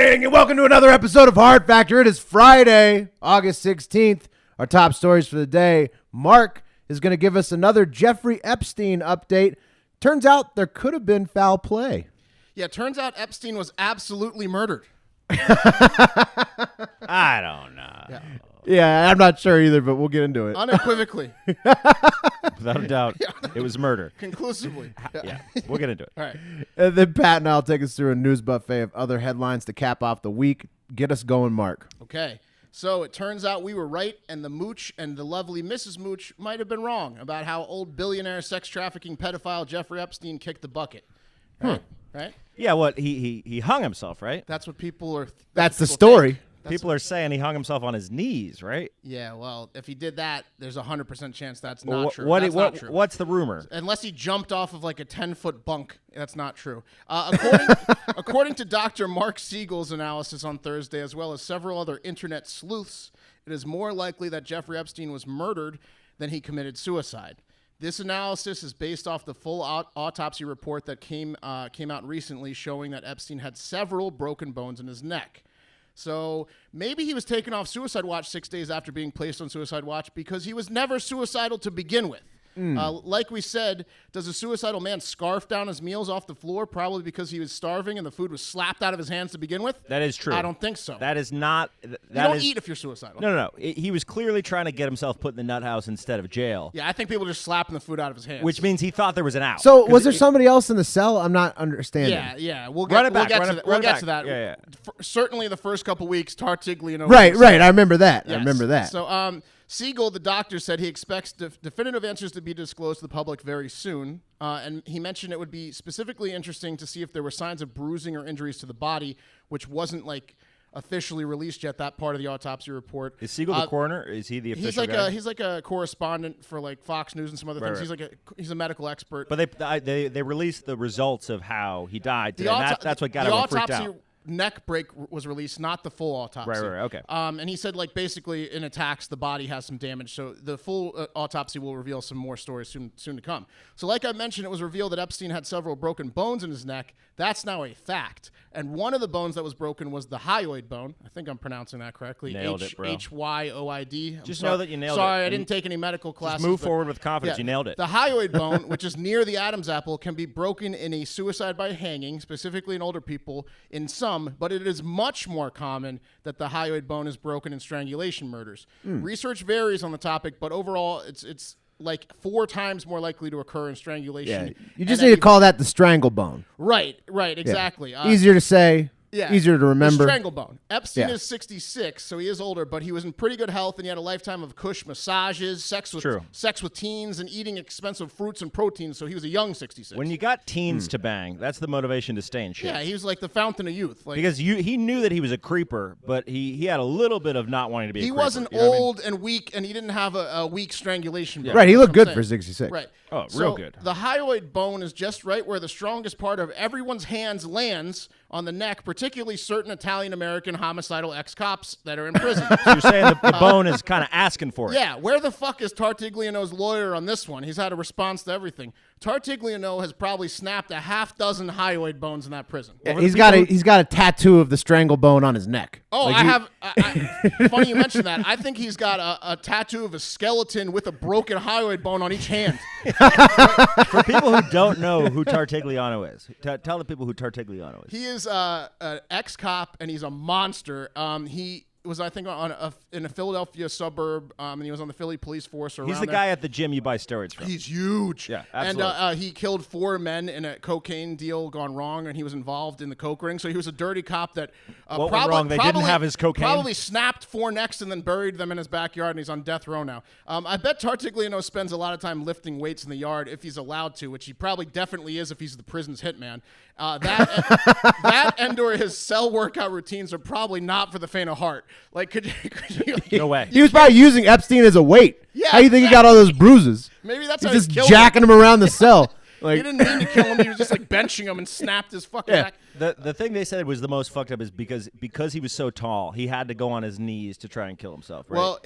morning, and welcome to another episode of Hard Factor. It is Friday, August 16th. Our top stories for the day. Mark is going to give us another Jeffrey Epstein update. Turns out there could have been foul play. Yeah, turns out Epstein was absolutely murdered. I don't know. Yeah, I'm not sure either, but we'll get into it. Unequivocally. Without a doubt, it was murder. Conclusively. Yeah, we'll get into it. All right. And then Pat and I'll take us through a news buffet of other headlines to cap off the week. Get us going, Mark. Okay. So it turns out we were right, and the Mooch and the lovely Mrs. Mooch might have been wrong about how old billionaire sex trafficking pedophile Jeffrey Epstein kicked the bucket. Right? Right? Yeah, what he hung himself, right? That's what people are. That's the people story. think. People are saying he hung himself on his knees, right? Yeah, well, if he did that, there's a 100% chance that's not true. What, That's not true. What's the rumor? Unless he jumped off of like a 10-foot bunk. That's not true. According to Dr. Mark Siegel's analysis on Thursday, as well as several other internet sleuths, it is more likely that Jeffrey Epstein was murdered than he committed suicide. This analysis is based off the full autopsy report that came out recently, showing that Epstein had several broken bones in his neck. So maybe he was taken off suicide watch 6 days after being placed on suicide watch because he was never suicidal to begin with. Like we said, does a suicidal man scarf down his meals off the floor probably because he was starving and the food was slapped out of his hands to begin with? That is true. I don't think so. That is not. You don't eat if you're suicidal. No. He was clearly trying to get himself put in the nut house instead of jail. Yeah, I think people just slapping the food out of his hands. Which means he thought there was an out. So was there somebody else in the cell? I'm not understanding. Yeah. We'll Run get it back, to that. Yeah. Certainly the first couple weeks, Tartigliano. Right. I remember that. Yes. I remember that. So, Siegel, the doctor, said he expects definitive answers to be disclosed to the public very soon. And he mentioned it would be specifically interesting to see if there were signs of bruising or injuries to the body, which wasn't officially released yet. That part of the autopsy report. Is Siegel the coroner? Is he the official guy? He's like a correspondent for Fox News and some other things. Right. He's a medical expert. But they released the results of how he died today. That's what got everyone freaked out. Neck break was released, not the full autopsy. Right, okay. And he said, basically in attacks, the body has some damage. So the full autopsy will reveal some more stories soon to come. So like I mentioned, it was revealed that Epstein had several broken bones in his neck. That's now a fact. And one of the bones that was broken was the hyoid bone. I think I'm pronouncing that correctly. Nailed it, bro. Hyoid. Just know that you nailed it. Sorry, I didn't take any medical classes. Just move forward with confidence. You nailed it. The hyoid bone, which is near the Adam's apple, can be broken in a suicide by hanging, specifically in older people, in some, but it is much more common that the hyoid bone is broken in strangulation murders. Research varies on the topic, but overall, it's 4 times more likely to occur in strangulation. Yeah, you just need to call that the strangle bone. Right, exactly. Yeah. Easier to say. Yeah. Easier to remember. The strangle bone. Epstein is 66, so he is older, but he was in pretty good health, and he had a lifetime of cush massages, sex with teens, and eating expensive fruits and proteins, so he was a young 66. When you got teens to bang, that's the motivation to stay in shape. Yeah, he was like the fountain of youth. Because he knew that he was a creeper, but he had a little bit of not wanting to be a creeper. He wasn't old and weak, and he didn't have a weak strangulation bone. Right, he looked good for 66. Right. Oh, real good. The hyoid bone is just right where the strongest part of everyone's hands lands on the neck, particularly certain Italian-American homicidal ex-cops that are in prison. So you're saying the bone is kind of asking for it. Yeah, where the fuck is Tartigliano's lawyer on this one? He's had a response to everything. Tartigliano has probably snapped a half dozen hyoid bones in that prison. Yeah, he's got a tattoo of the strangle bone on his neck. Oh, funny you mentioned that. I think he's got a tattoo of a skeleton with a broken hyoid bone on each hand. For people who don't know who Tartigliano is, tell the people who Tartigliano is. He is an ex-cop, and he's a monster. He was, I think, in a Philadelphia suburb, and he was on the Philly police force. He's the guy at the gym you buy steroids from. He's huge. Yeah, absolutely. And he killed 4 men in a cocaine deal gone wrong, and he was involved in the coke ring. So he was a dirty cop that what went wrong? They didn't have his cocaine? Probably snapped 4 necks and then buried them in his backyard, and he's on death row now. I bet Tartigliano spends a lot of time lifting weights in the yard if he's allowed to, which he probably definitely is if he's the prison's hitman. That and/or his cell workout routines are probably not for the faint of heart. Could you no way. He was probably using Epstein as a weight. Yeah, how do you think he got all those bruises? Maybe that's He's how just he killed jacking him around the cell. He didn't mean to kill him. He was just benching him and snapped his fucking neck. The thing they said was the most fucked up is because he was so tall, he had to go on his knees to try and kill himself. Right? Well,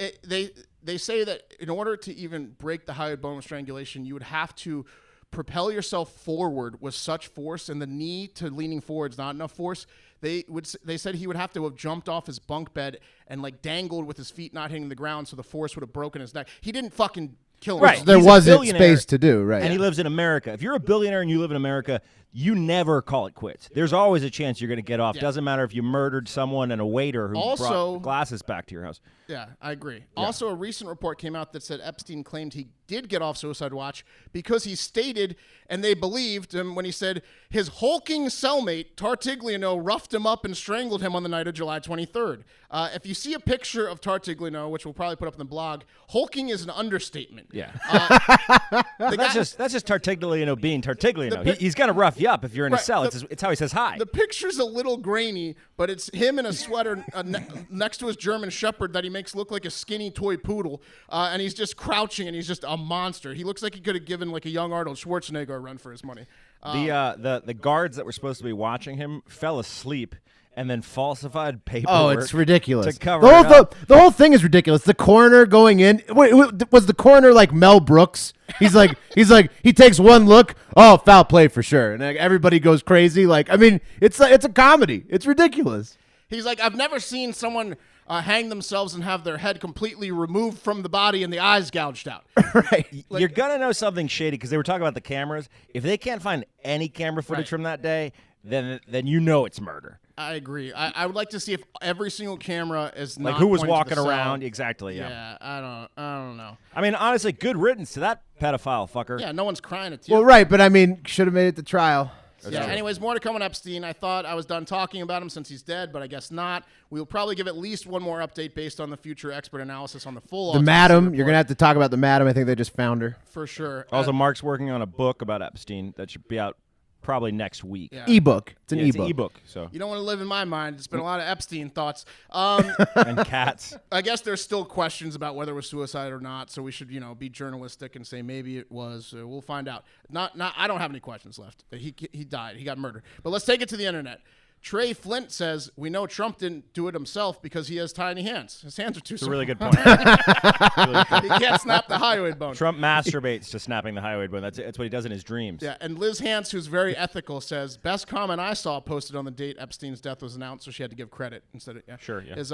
they say that in order to even break the hyoid bone with strangulation, you would have to propel yourself forward with such force, and the knee to leaning forward is not enough force, They said he would have to have jumped off his bunk bed and like dangled with his feet not hitting the ground, so the force would have broken his neck. He didn't fucking kill himself. Right. There He's a wasn't billionaire, space to do, right? And he lives in America. If you're a billionaire and you live in America, you never call it quits. There's always a chance you're going to get off. Doesn't matter if you murdered someone and a waiter who brought glasses back to your house. Yeah, I agree. Yeah. Also, a recent report came out that said Epstein claimed he did get off suicide watch because he stated, and they believed him when he said his hulking cellmate, Tartigliano, roughed him up and strangled him on the night of July 23rd. If you see a picture of Tartigliano, which we'll probably put up in the blog, hulking is an understatement. Yeah. That's just Tartigliano being Tartigliano. He's going to rough you up if you're in a cell. It's how he says hi. The picture's a little grainy, but it's him in a sweater next to his German Shepherd that he makes look like a skinny toy poodle, and he's just crouching, and he's just a monster. He looks like he could have given like a young Arnold Schwarzenegger a run for his money. The guards that were supposed to be watching him fell asleep and then falsified paperwork. Oh, it's ridiculous. To cover it up. The whole thing is ridiculous. The coroner going in. Wait, was the coroner like Mel Brooks? He's like he takes one look. Oh, foul play for sure, and like, everybody goes crazy. Like, I mean, it's a comedy. It's ridiculous. He's like, I've never seen someone hang themselves and have their head completely removed from the body and the eyes gouged out. Right. Like, you're gonna know something shady because they were talking about the cameras. If they can't find any camera footage from that day, then you know it's murder. I agree. I would like to see if every single camera is like not who was pointing to walking the cell. around exactly. Yeah, I don't know. I mean, honestly, good riddance to that pedophile fucker. Yeah, no one's crying at you. Well, right, but I mean, should have made it to trial. Yeah. Anyways, more to come on Epstein. I thought I was done talking about him since he's dead, but I guess not. We'll probably give at least one more update based on the future expert analysis on the full. The madam. You're gonna have to talk about the madam. I think they just found her for sure. Also, Mark's working on a book about Epstein that should be out probably next week. Yeah. ebook. It's an It's ebook. an ebook. So You don't want to live in my mind. It's been a lot of Epstein thoughts. and cats. I guess there's still questions about whether it was suicide or not, so we should, be journalistic and say maybe it was. We'll find out. I don't have any questions left. He died. He got murdered. But let's take it to the internet. Trey Flint says, we know Trump didn't do it himself because he has tiny hands. His hands are too small. It's a really good point. He can't snap the hyoid bone. Trump masturbates to snapping the hyoid bone. That's what he does in his dreams. Yeah, and Liz Hance, who's very ethical, says, best comment I saw posted on the date Epstein's death was announced, so she had to give credit instead of, Sure, yeah. is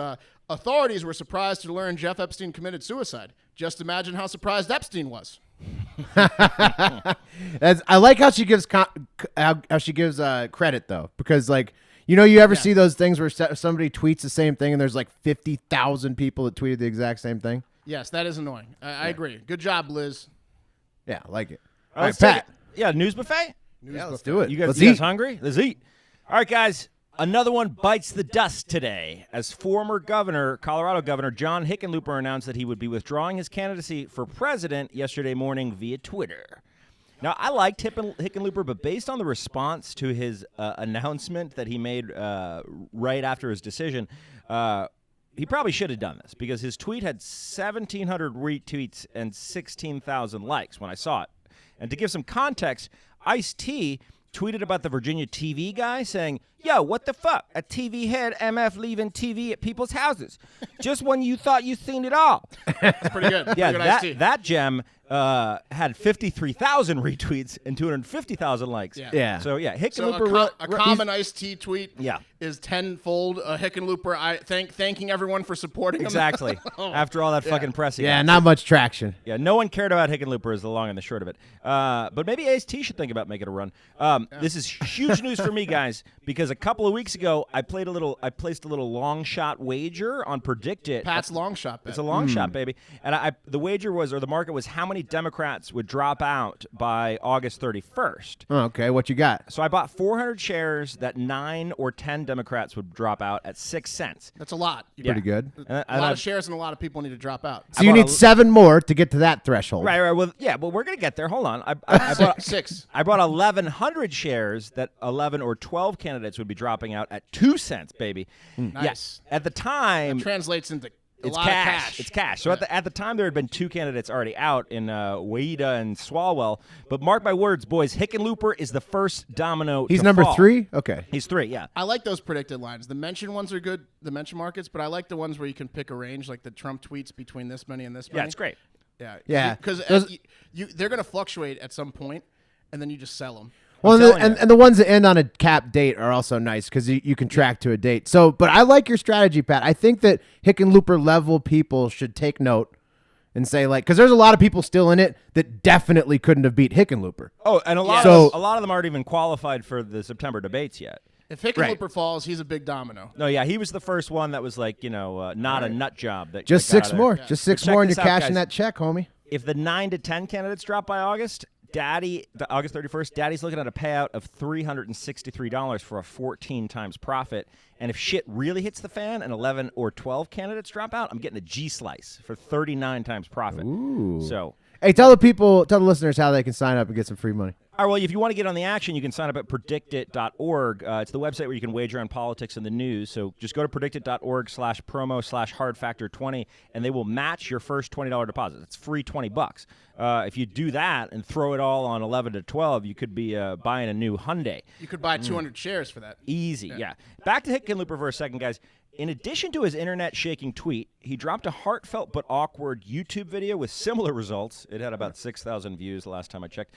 authorities were surprised to learn Jeff Epstein committed suicide. Just imagine how surprised Epstein was. I like how she gives credit though, because like you ever see those things where somebody tweets the same thing and there's like 50,000 people that tweeted the exact same thing. Yes, that is annoying. I agree. Good job, Liz. Yeah, I like it. All right, Pat. News buffet. Let's do it. You guys eat. hungry? Let's eat. All right, guys. Another one bites the dust today as former Colorado Governor John Hickenlooper announced that he would be withdrawing his candidacy for president yesterday morning via Twitter. Now, I liked Hickenlooper, but based on the response to his announcement that he made right after his decision, he probably should have done this because his tweet had 1,700 retweets and 16,000 likes when I saw it. And to give some context, Ice-T tweeted about the Virginia TV guy saying, yo, what the fuck? A TV head MF leaving TV at people's houses. Just when you thought you'd seen it all. That's pretty good. Yeah, Pretty good Ice-T. that gem had 53,000 retweets and 250,000 likes. Yeah. So, yeah, So Hickenlooper. a common Ice-T tweet Yeah. is tenfold. Hickenlooper, thanking everyone for supporting him. Exactly. After all that fucking press he Yeah, got. not much traction. Yeah, no one cared about Hickenlooper is the long and the short of it. But maybe Ice-T should think about making a run. This is huge news for me, guys, because a couple of weeks ago I placed a little long shot wager on Predict It. Pat's long shot bet. It's a long shot, baby. And the wager was, or the market was, how many Democrats would drop out by August 31st. Oh, okay, what you got? So I bought 400 shares that 9 or 10 Democrats would drop out at 6 cents. That's a lot. Pretty good. A lot of shares and a lot of people need to drop out. So you need 7 more to get to that threshold. Right. Well, yeah. Well, we're gonna get there. Hold on. I bought 6. I bought 1,100 shares that 11 or 12 candidates would be dropping out at 2 cents, baby. Nice. Yeah. At the time, Translates into a it's lot cash. of cash. It's cash. So at the time, there had been 2 candidates already out in Waida and Swalwell. But mark my words, boys, Hickenlooper is the first domino. He's to number fall. 3? Okay. He's 3. Yeah. I like those predicted lines. The mention ones are good, the mention markets, but I like the ones where you can pick a range, like the Trump tweets between this many and this many. Yeah, it's great. Yeah. Yeah. Because they're going to fluctuate at some point, and then you just sell them. Well, telling you. and the ones that end on a cap date are also nice because you can track to a date. So, but I like your strategy, Pat. I think that Hickenlooper level people should take note and say, like, because there's a lot of people still in it that definitely couldn't have beat Hickenlooper. Oh, and a lot of them aren't even qualified for the September debates yet. If Hickenlooper falls, he's a big domino. No, yeah, he was the first one that was like, not a nut job. That Just that got 6 out more. there. Just 6 Check more, and this you're out, cashing guys. that check, homie. If the 9 to 10 candidates drop by August, August 31st, Daddy's looking at a payout of $363 for a 14 times profit. And if shit really hits the fan and 11 or 12 candidates drop out, I'm getting a G slice for 39 times profit. Ooh. So, Hey, tell the listeners how they can sign up and get some free money. all right, well, if you want to get on the action, you can sign up at predictit.org. It's the website where you can wager on politics and the news. So just go to predictit.org/promo/hardfactor20, and they will match your first $20 deposit. It's free $20. If you do that and throw it all on 11 to 12, you could be buying a new Hyundai. You could buy 200 shares for that. Easy, yeah. Back to Hickenlooper for a second, guys. In addition to his internet-shaking tweet, he dropped a heartfelt but awkward YouTube video with similar results. It had about 6,000 views the last time I checked,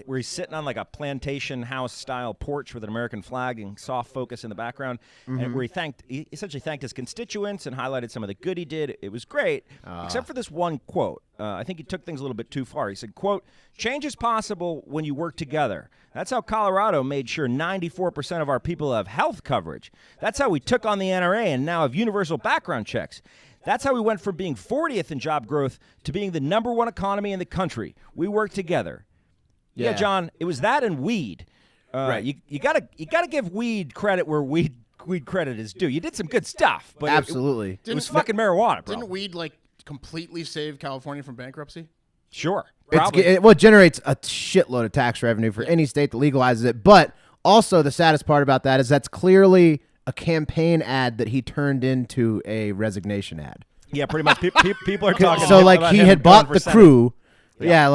where he's sitting on like a plantation house-style porch with an American flag and soft focus in the background, and where he essentially thanked his constituents and highlighted some of the good he did. It was great, except for this one quote. I think he took things a little bit too far. He said, quote, "Change is possible when you work together. That's how Colorado made sure 94% of our people have health coverage. That's how we took on the NRA and now have universal background checks. That's how we went from being 40th in job growth to being the #1 economy in the country. We work together." Yeah, John, it was that and weed. Right. You gotta give weed credit where weed credit is due. You did some good stuff, but Absolutely. it was fucking marijuana, bro. Didn't weed completely save California from bankruptcy? Sure. Probably. It generates a shitload of tax revenue for any state that legalizes it. But also the saddest part about that is that's clearly a campaign ad that he turned into a resignation ad. Yeah, pretty much. People are talking. So like about he him had going bought for the Senate. crew. Yeah,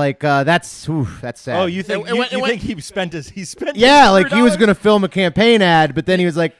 that's sad. Oh, you think It you went- think he spent his Yeah, like he was $100? going to film a campaign ad, but then he was like,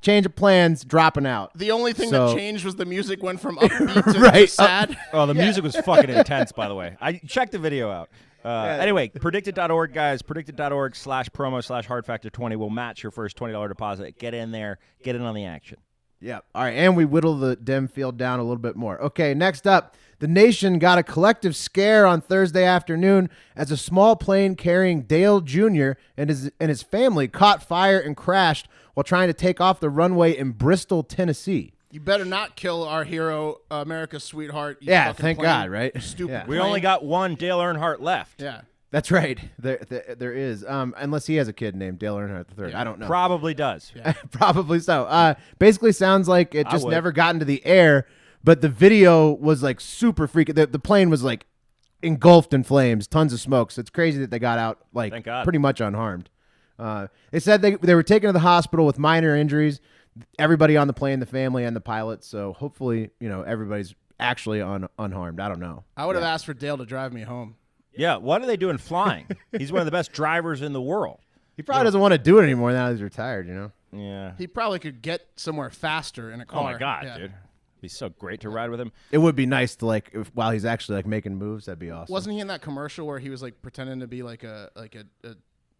change of plans, dropping out. The only thing So- that changed was the music went from upbeat to Right, sad. Oh, the music was fucking intense, by the way. I checked the video out. Anyway, predictit.org, guys. Predictit.org/promo/hardfactor20 will match your first $20 deposit. Get in there. Get in on the action. Yeah. All right, and we whittle the Dem field down a little bit more. Okay, next up, the nation got a collective scare on Thursday afternoon as a small plane carrying Dale Jr. and his family caught fire and crashed while trying to take off the runway in Bristol, Tennessee. You better not kill our hero, America's sweetheart. You Yeah, fucking thank plane. God, right? Stupid. Yeah. We plane. only got one Dale Earnhardt left. Yeah. That's right. There is. Unless he has a kid named Dale Earnhardt III. Yeah. I don't know. Probably does. Probably so. Basically sounds like it just would. never got into the air, but the video was like super freaky. The plane was like engulfed in flames, tons of smoke. So it's crazy that they got out like Thank God. pretty much unharmed. They said they were taken to the hospital with minor injuries. Everybody on the plane, the family and the pilot. So hopefully, everybody's actually unharmed. I don't know. I would have asked for Dale to drive me home. Yeah, what are they doing flying? He's one of the best drivers in the world. He probably doesn't want to do it anymore now that he's retired, Yeah. He probably could get somewhere faster in a car. Oh my God, Yeah. dude. It'd be so great to ride with him. It would be nice to while he's actually making moves, that'd be awesome. Wasn't he in that commercial where he was pretending to be like a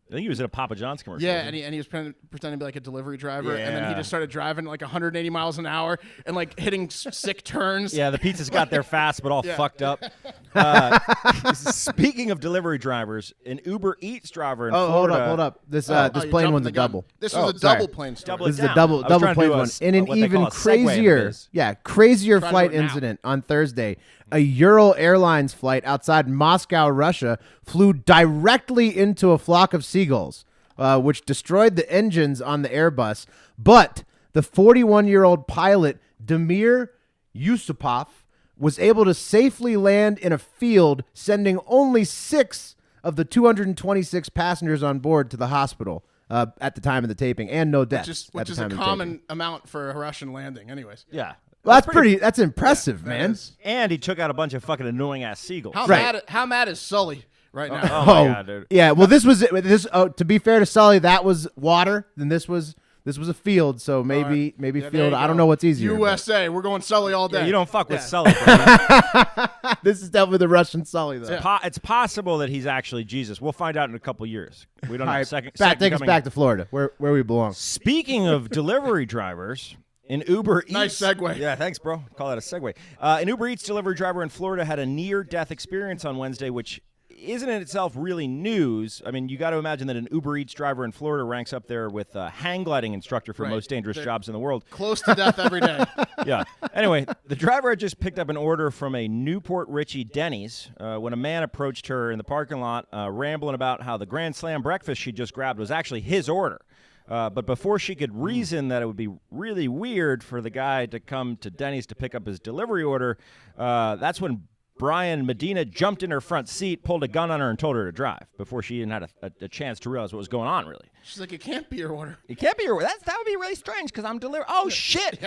I think he was in a Papa John's commercial. yeah, wasn't and he was pretending to be like a delivery driver, and then he Yeah. just started driving 180 miles an hour and hitting sick turns. Yeah, the pizzas got there fast, but all Yeah. fucked up. Speaking of delivery drivers, an Uber Eats driver in Florida. hold up. This Oh, this you're plane jumping one's the a gun. double. This was a sorry. double plane story. Double This is down. a double I was trying to plane do one, and an what they even call a segue into crazier, this. crazier Try to flight do it now. incident on Thursday. A Ural Airlines flight outside Moscow, Russia, flew directly into a flock of seagulls, which destroyed the engines on the Airbus. But the 41-year-old pilot Damir Yusupov was able to safely land in a field, sending only 6 of the 226 passengers on board to the hospital at the time of the taping, and no deaths. Which is a common amount for a Russian landing, anyways. Yeah. Well, that's impressive, man. is. And he took out a bunch of fucking annoying ass seagulls. How mad is Sully right now? Oh my God, dude. Yeah. Well, this was to be fair to Sully, that was water, and this was This was a field, so maybe Yeah, there field. you I don't go. know what's easier. USA. We're going Sully all day. Yeah, you don't fuck with Sully. Bro. This is definitely the Russian Sully, though. It's possible that he's actually Jesus. We'll find out in a couple years. We don't All know. right, Second take us coming. back to Florida, where we belong. Speaking of delivery drivers, an Uber Eats. Nice segue. Yeah, thanks, bro. Call that a segue. An Uber Eats delivery driver in Florida had a near-death experience on Wednesday, which isn't in itself really news. I mean, you got to imagine that an Uber Eats driver in Florida ranks up there with a hang gliding instructor for Right. most dangerous jobs in the world. Close to death every day. Yeah. Anyway, the driver had just picked up an order from a Newport Richie Denny's when a man approached her in the parking lot, rambling about how the Grand Slam breakfast she just grabbed was actually his order. But before she could reason that it would be really weird for the guy to come to Denny's to pick up his delivery order, that's when Brian Medina jumped in her front seat, pulled a gun on her, and told her to drive before she even had a chance to realize what was going on, really. She's like, it can't be your order. It can't be your That would be really strange because I'm delivering. Oh, shit.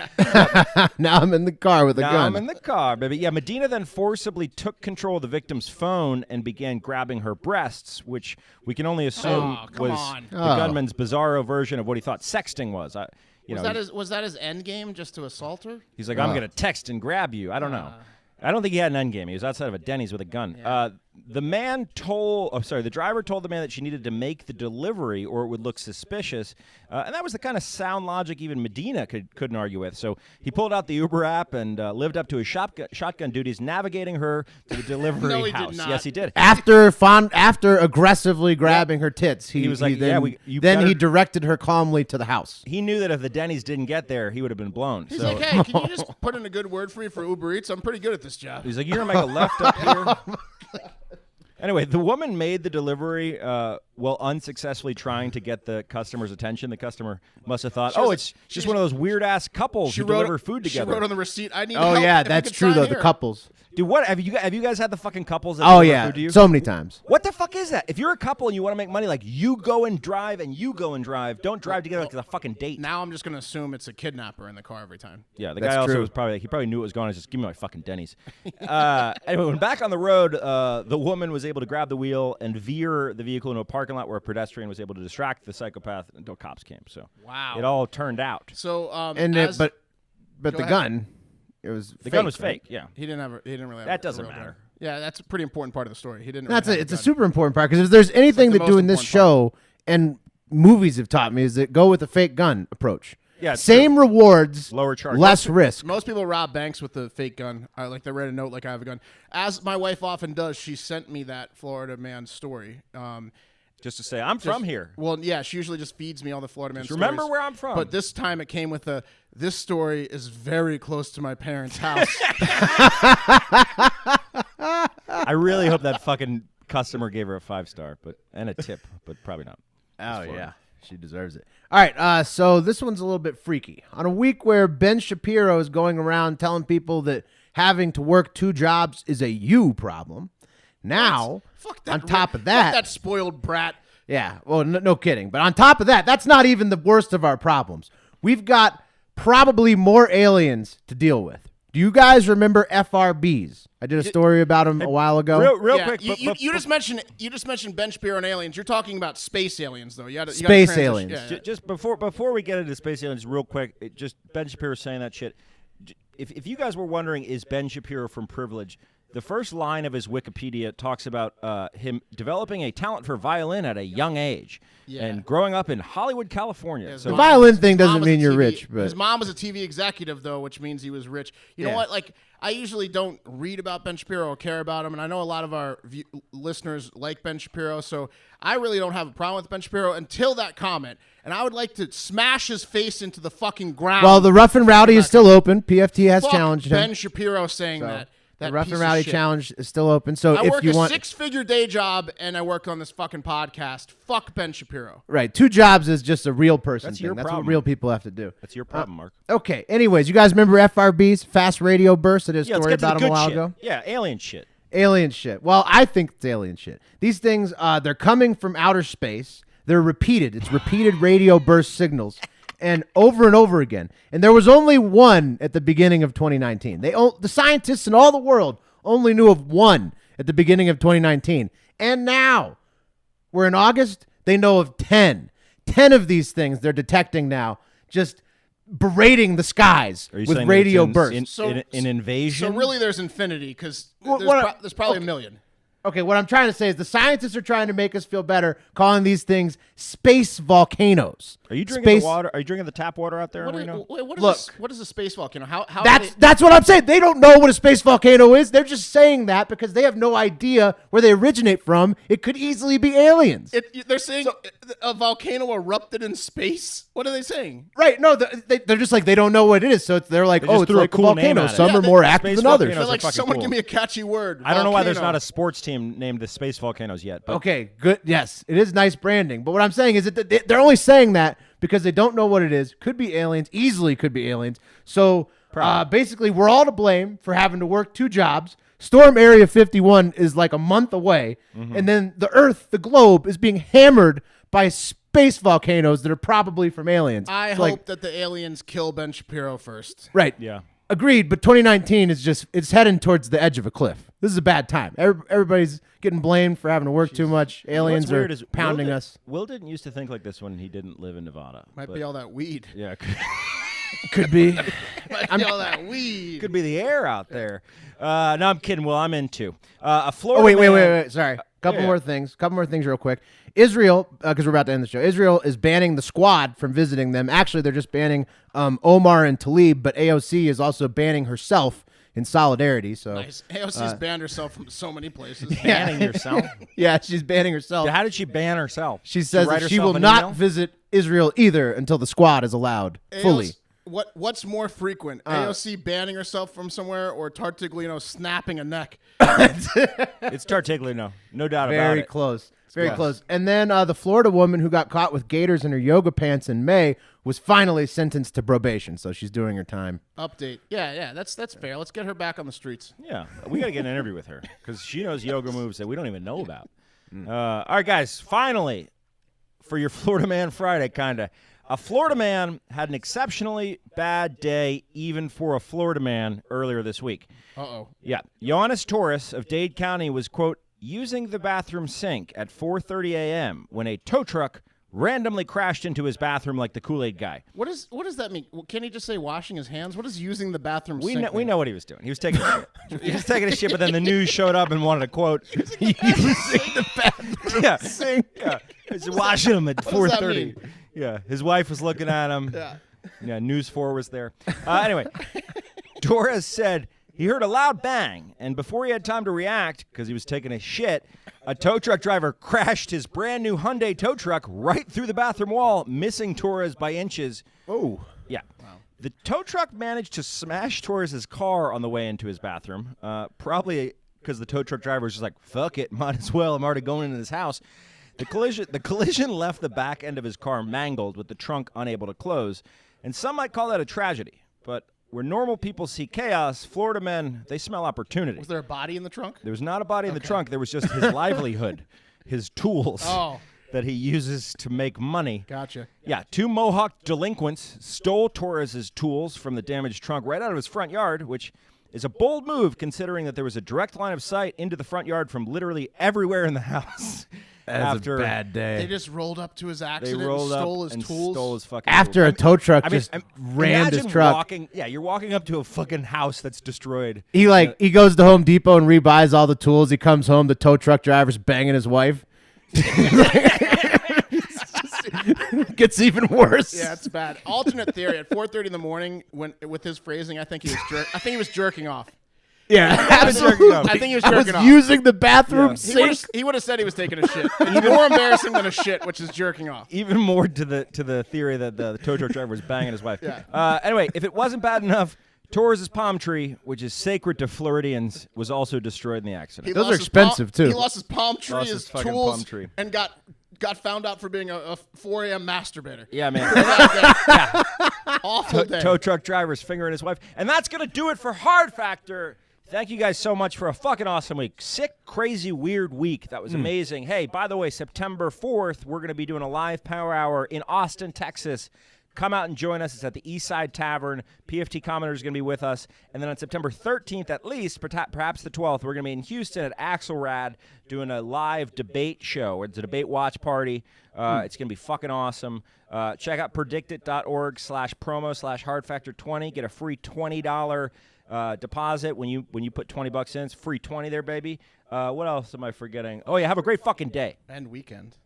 Now I'm in the car with a Now gun. I'm in the car, baby. Yeah, Medina then forcibly took control of the victim's phone and began grabbing her breasts, which we can only assume Oh, come was on. the gunman's bizarro version of what he thought sexting was. Was that his end game, just to assault her? He's like, I'm going to text and grab you. I don't know. I don't think he had an end game. He was outside of a Denny's with a gun. Yeah. The driver told the man that she needed to make the delivery or it would look suspicious. And that was the kind of sound logic even Medina couldn't argue with. So he pulled out the Uber app and lived up to his shotgun duties, navigating her to the delivery No, he house. did not. Yes, he did. After aggressively grabbing her tits, he was like, you then better- he directed her calmly to the house. He knew that if the Denny's didn't get there, he would have been blown. He's so like, hey, can you just put in a good word for me for Uber Eats? I'm pretty good at this job. he's like, you're going to make a left up here? Anyway, the woman made the delivery while unsuccessfully trying to get the customer's attention. The customer must have thought, it's just one of those weird-ass couples who deliver food together. She wrote on the receipt, I need Oh help yeah, if you that's could true sign though. here. The couples. Dude, what have you guys had the fucking couples that Oh deliver yeah, food to you? so many times. What the fuck is that? If you're a couple and you want to make money, like you go and drive and you go and drive. Don't drive together like it's a fucking date. Now I'm just going to assume it's a kidnapper in the car every time. Yeah, the That's guy also true. was probably he probably knew what was going on. He's just give me my fucking Denny's. Anyway, when back on the road, the woman was able to grab the wheel and veer the vehicle into a parking lot where a pedestrian was able to distract the psychopath until cops came. So Wow. it all turned out. So, But Go the ahead. gun, it was The gun was right? fake. Yeah. he didn't really have That a doesn't real gun. matter. Yeah, that's a pretty important part of the story. He didn't. That's really it's a have super important part because if there's anything the that most doing this important show and movies have taught me is that go with the fake gun approach. Yeah, it's Same rewards, Lower charge. less risk. Most people rob banks with the fake gun. Like they write a note like I have a gun. As my wife often does, she sent me that Florida man story. Just to say, I'm from here. Well, yeah, she usually just feeds me all the Florida man stories. Remember where I'm from. But this time it came with this story is very close to my parents' house. I really hope that fucking customer gave her a 5-star, and a tip, but probably not. Oh yeah, she deserves it. All right, so this one's a little bit freaky. On a week where Ben Shapiro is going around telling people that having to work 2 jobs is a you problem. Now, Fuck that. on top of Fuck that, that spoiled brat. yeah, well, no kidding. But on top of that, that's not even the worst of our problems. We've got probably more aliens to deal with. Do you guys remember FRBs? I did a story about them a while ago. Real Yeah, quick, you just mentioned Ben Shapiro and aliens. You're talking about space aliens, though. You gotta Space transition. aliens. Yeah, yeah. Just before we get into space aliens, real quick, just Ben Shapiro saying that shit. If you guys were wondering, is Ben Shapiro from privilege? The first line of his Wikipedia talks about him developing a talent for violin at a young age and growing up in Hollywood, California. Yeah, So The violin thing His doesn't mom was mean a you're TV rich, but his mom was a TV executive, though, which means he was rich. You know Yeah. what? Like, I usually don't read about Ben Shapiro or care about him, and I know a lot of our listeners like Ben Shapiro, so I really don't have a problem with Ben Shapiro until that comment. And I would like to smash his face into the fucking ground. well, the Rough and Rowdy is still open. PFT has Fuck challenged Ben him. Shapiro saying that. The That Rough piece and of Rowdy shit. challenge is still open. So I if work you a want, 6-figure day job, and I work on this fucking podcast. Fuck Ben Shapiro. right, 2 jobs is just a real person That's thing. your That's problem. what real people have to do. that's your problem, Mark. Okay. Anyways, you guys remember FRBs, fast radio bursts? I did a Yeah, let's story get to the about them a good while shit. ago. Yeah, alien shit. Alien shit. Well, I think it's alien shit. These things, they're coming from outer space. They're repeated. It's repeated radio burst signals, and over again. And there was only one at the beginning of 2019. The scientists in all the world only knew of one at the beginning of 2019. And now, we're in August, they know of 10. 10 of these things they're detecting now just berating the skies Are you with saying radio that it's bursts. an invasion? So really, there's infinity because Well, there's probably a million. Okay, what I'm trying to say is the scientists are trying to make us feel better, calling these things space volcanoes. Are you drinking the water? Are you drinking the tap water out there in Reno? What is a space volcano? How That's what I'm saying. They don't know what a space volcano is. They're just saying that because they have no idea where they originate from. It could easily be aliens. They're saying a volcano erupted in space? What are they saying? Right? No, they're just like they don't know what it is. So they're like, just it's threw a like cool a name volcano. at it. Some Yeah, are more the active space than others. volcanoes They're are like, fucking someone cool. give me a catchy word. I don't know why there's Volcano. not a sports team named the Space Volcanoes yet. But Okay, good. Yes, it is nice branding. But what I'm saying is that they're only saying that because they don't know what it is. Could be aliens. Easily could be aliens. So basically, we're all to blame for having to work 2 jobs. Storm Area 51 is like a month away. And then the Earth, the globe, is being hammered by space volcanoes that are probably from aliens. I It's hope like, that the aliens kill Ben Shapiro first. right. yeah. Agreed, but 2019 is it's heading towards the edge of a cliff. This is a bad time. Everybody's getting blamed for having to work too much. Aliens What's are weird is pounding us. Will didn't used to think like this when he didn't live in Nevada. Might but- be all that weed. Yeah. Could be. Might be all that weed. Could be the air out there. No, I'm kidding. Well, I'm into a Florida. Oh, wait. man- Sorry. Couple yeah. more things real quick. Israel, because we're about to end the show, Israel is banning the Squad from visiting them. Actually, they're just banning Omar and Tlaib, but AOC is also banning herself in solidarity. So Nice. AOC's banned herself from so many places. Banning yourself. yeah, she's banning herself. How did she ban herself? She says write that she herself will an not email? visit Israel either until the Squad is allowed fully. What's more frequent, AOC banning herself from somewhere or Tartaglino snapping a neck? It's Tartaglino, no doubt about Very it. close. Very close. And then the Florida woman who got caught with gators in her yoga pants in May was finally sentenced to probation. So she's doing her time. Update. Yeah, that's fair. Let's get her back on the streets. Yeah, we got to get an interview with her because she knows yoga moves that we don't even know about. All right, guys, finally, for your Florida Man Friday, kind of. A Florida man had an exceptionally bad day, even for a Florida man, earlier this week. Uh-oh. Yeah. Ioannis Torres of Dade County was, quote, using the bathroom sink at 4:30 a.m. when a tow truck randomly crashed into his bathroom like the Kool-Aid guy. What does that mean? Can he just say washing his hands? What is using the bathroom We sink know, we mean? know what he was doing. He was taking a shit. He was taking a shit, but then the news showed up and wanted a quote. Using the bathroom Yeah. sink. Yeah. He's washing him at does that 4:30. mean? Yeah. His wife was looking at him. Yeah. Yeah. News 4 was there. Anyway, Torres said he heard a loud bang, and before he had time to react, because he was taking a shit, a tow truck driver crashed his brand new Hyundai tow truck right through the bathroom wall, missing Torres by inches. Oh. Yeah. Wow. The tow truck managed to smash Torres' car on the way into his bathroom, probably because the tow truck driver was just like, fuck it, might as well. I'm already going into this house. The collision left the back end of his car mangled with the trunk unable to close, and some might call that a tragedy. But where normal people see chaos, Florida men, they smell opportunity. Was there a body in the trunk? There was not a body in the trunk. There was just his livelihood, his tools that he uses to make money. Gotcha. Yeah, 2 Mohawk delinquents stole Torres' tools from the damaged trunk right out of his front yard, which is a bold move considering that there was a direct line of sight into the front yard from literally everywhere in the house. That's a bad day. They just rolled up to his They accident rolled and stole up his and tools. stole his fucking After tools. a tow truck I mean, just rammed his imagine truck. you're walking up to a fucking house that's destroyed. He goes to Home Depot and rebuys all the tools. He comes home, the tow truck driver's banging his wife. Gets even worse. Yeah, it's bad. Alternate theory. At 4:30 in the morning, with his phrasing, I think he was jerking off. Yeah, absolutely. I think he was I jerking was off. using the bathroom Yeah. sink. He would have said he was taking a shit. It's more embarrassing than a shit, which is jerking off. Even more to the theory that the tow truck driver was banging his wife. Yeah. Anyway, if it wasn't bad enough, Torres' palm tree, which is sacred to Floridians, was also destroyed in the accident. He Those lost are his expensive, too. He lost his palm tree, Lost his his fucking tools, palm tree. and got found out for being a 4 a.m. masturbator. Yeah, man. Awful day. Tow truck driver's fingering his wife. And that's going to do it for Hard Factor. Thank you guys so much for a fucking awesome week. Sick, crazy, weird week. That was amazing. Hey, by the way, September 4th, we're going to be doing a live power hour in Austin, Texas. come out and join us. It's at the Eastside Tavern. PFT Commoner is going to be with us. And then on September 13th, at least, perhaps the 12th, we're going to be in Houston at Axelrad doing a live debate show. It's a debate watch party. It's going to be fucking awesome. Check out predictit.org/promo/hardfactor20. Get a free $20 deposit when you put $20 in. It's free 20 there, baby. What else am I forgetting? Oh, yeah, have a great fucking day. And weekend.